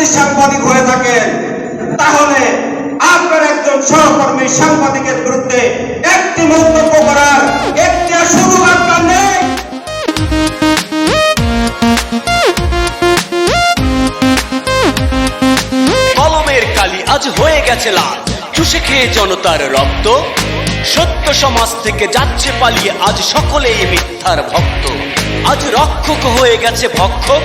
যদি সাংবাদিক হয়ে থাকেন তাহলে আপনার একজন সহকর্মী সাংবাদিকের বিরুদ্ধে একটি মন্তব্য করার একটি সুযোগ আপনার নেই। কলমের কালি আজ হয়ে গেছে লাল, চুষে খেয়ে জনতার রক্ত। সত্য সমাজ থেকে যাচ্ছে পালিয়ে আজ সকলেই মিথ্যার ভক্ত। আজ রক্ষক হয়ে গেছে ভক্ষক,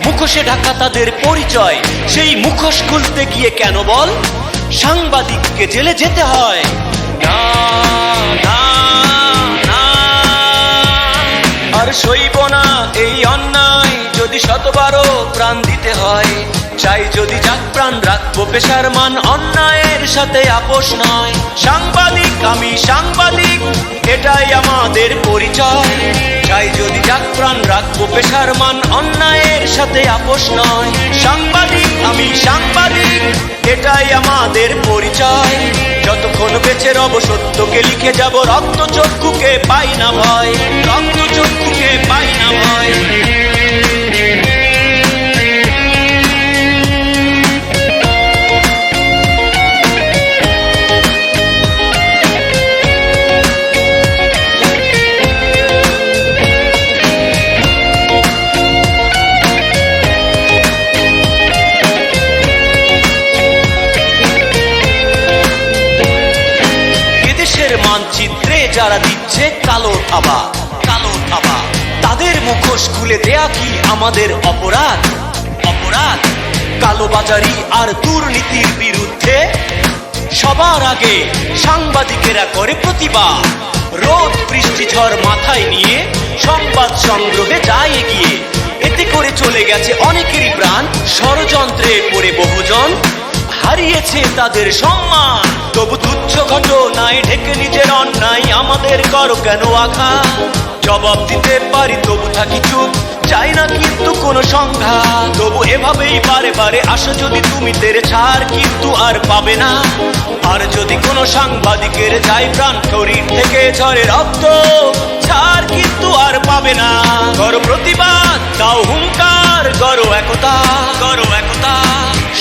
মুখোশে ঢাকা তাদের পরিচয়। সেই মুখোশ খুলতে গিয়ে কেন বল সাংবাদিককে জেলে যেতে হয়? না না না, আর সইব না এই অন্যায়, যদি শতবারও প্রাণ দিতে হয়। চাই যদি যাক প্রাণ রাখবো পেশার মান, অন্যায়ের সাথে আপোষ নয়। সাংবাদিক আমি সাংবাদিক, এটাই আমাদের পরিচয়। চাই যদি যাক প্রাণ রাখবো পেশার মান, অন্যায়ের সাথে আপোষ নয়। সাংবাদিক আমি সাংবাদিক, এটাই আমাদের পরিচয়। যতক্ষণ বেঁচে রব সত্যকে লিখে যাব, রক্ত চক্ষুকে পাই না ভয়, রক্ত চক্ষুকে পাই না ভয়। মানচিত্রে যারা দিচ্ছে কালো থাবা, কালো থাবা, তাদের মুখোশ খুলে দেয়া কি আমাদের অপরাধ? অপরাধ কালোবাজারি আর দুর্নীতির বিরুদ্ধে সবার আগে সাংবাদিকেরা করে প্রতিবাদ। রোদ বৃষ্টি ঝড় মাথায় নিয়ে সংবাদ সংগ্রহে যায় এগিয়ে। এতে করে চলে গেছে অনেকেরই প্রাণ, ষড়যন্ত্রে পড়ে বহুজন হারিয়েছে তাদের সম্মান। তবু তুচ্ছ ঘটনায় ঢেকে নিজের অন্যায় আমাদের করো কেন আঘাত? জবাব দিতে পারি তবু থাকি চুপ, চাই না কিন্তু কোনো সংখ্যা। তবু এভাবেই বারে বারে আসো যদি তুমি তেরে ছাড়, কিন্তু আর পাবে না। আর যদি কোনো সাংবাদিকের যায় প্রাণ, শরীর থেকে ঝরে রক্ত, ছাড় কিন্তু আর পাবে না। করো প্রতিবাদ, দাও হুঙ্কার, করো একতা, করো একতা।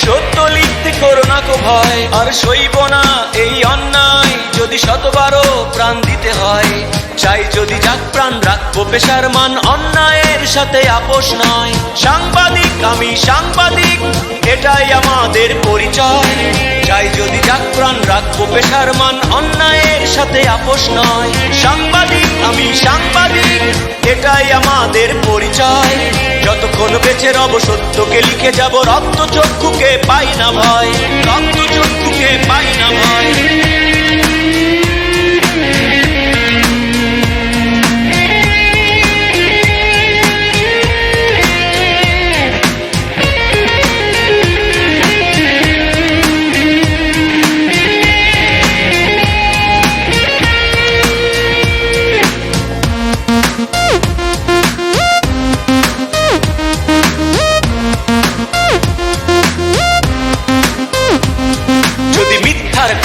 সত্য লিখতে করো না কো ভয়, আর সইব না এই অন্যায়, যদি শতবারও প্রাণ দিতে হয়। চাই যদি যাক প্রাণ রাখবো পেশার মান, অন্যায়ের সাথে আপোষ নয়। সাংবাদিক আমি সাংবাদিক, এটাই আমাদের পরিচয়। চাই যদি যাক প্রাণ রাখবো পেশার মান, অন্যায়ের সাথে আপোষ নয়। সাংবাদিক আমি সাংবাদিক, এটাই আমাদের পরিচয়। যতক্ষণ বেঁচে রব সত্যকে লিখে যাব, রক্ত চক্ষুকে পাই না ভয়, রক্ত চক্ষুকে পাই না ভয়।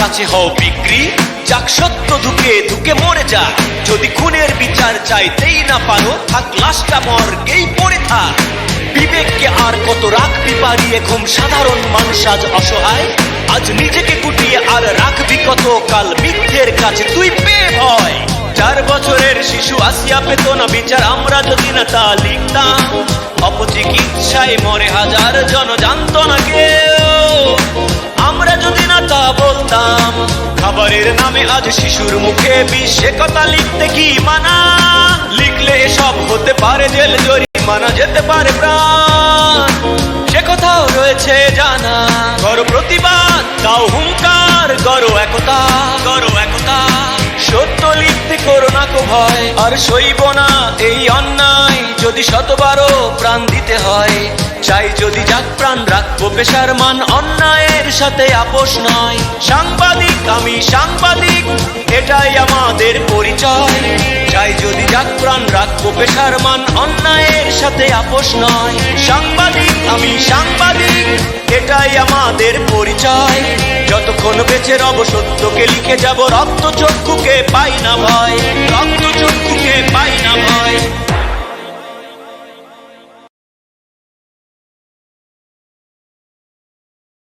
কাছে হও বিক্রি, যাক সত্য ধুকে ধুকে মরে যা। যদি খুনের বিচার চাইতেই না পারো, থাক লাশটা মর্গেই পড়ে থাক। বিবেককে আর কত রাখবি পারিয়ে, ঘুম সাধারণ মানুষ আজ অসহায়। আজ নিজেকে গুটিয়ে আর রাখবি কত কাল মিথ্যের কাছে তুই পেয়ে ভয়। 4 বছরের শিশু আসিয়া পেত না বিচার, আমরা যদি না তা লিখতাম। অপচিকিৎসায় মরে হাজার জন, জানতো না কেউ, আমরা যদি না তা বলতাম। খাবারের নামে আজ শিশুর মুখে বিষ, সে কথা লিখতে কি মানা? লিখলে এসব হতে পারে জেল, জরিমানা যেতে পারে প্রাণ, সে কথাও রয়েছে জানা। করো প্রতিবাদ, দাও হুঙ্কার, করো একতা, করো একতা। সত্য লিখতে করো না কো ভয়, আর সইব না এই অন্যায়, যদি শতবারও প্রাণ দিতে হয়। চাই যদি যাক প্রাণ রাখবো পেশার মান, অন্যায়ের সাথে আপোষ নয়। সাংবাদিক আমি সাংবাদিক, এটাই আমাদের পরিচয়। চাই যদি যাক প্রাণ রাখবো পেশার মান, অন্যায়ের সাথে আপোষ নয়। সাংবাদিক আমি সাংবাদিক, এটাই আমাদের পরিচয়। যতক্ষণ বেঁচে রব সত্যকে লিখে যাব, রক্ত চক্ষুকে পাই না ভয়, রক্ত চক্ষুকে পাই না ভয়।